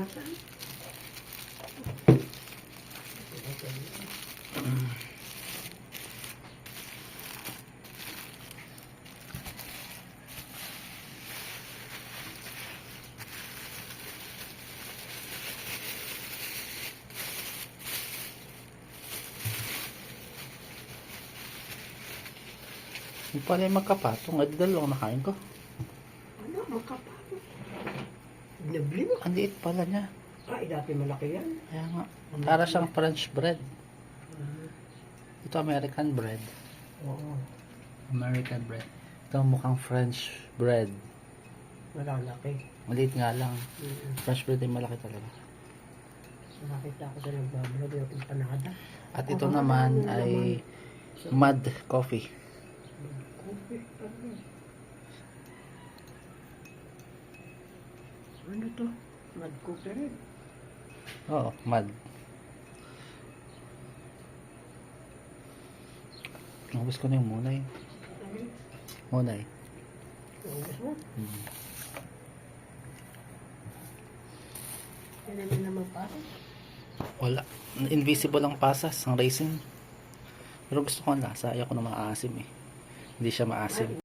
Nasaan? Yung pala yung magkapatong. Ay, dalawang nakain ko. Ano? Makapagod. Nabli mo. Ang liit pala niya. Ay, dati malaki yan. Kaya nga. Para siyang French bread. Ito American bread. Oo. American bread. Ito mukhang French bread. Malalaki. Maliit nga lang. French bread ay malaki talaga. Nakita ko sa nagbablog yung empanada. At ito naman ay mud coffee. Coffee. Ano to? Mad coffee rin. Oo, mud. Nabos ko na yung munay. Munay. Naubos mo? Kailan na naman parang? Wala. Invisible ang pasas, ang raisin. Pero gusto ko ang lasa. Ayaw ko na maasim eh. Hindi siya maasim.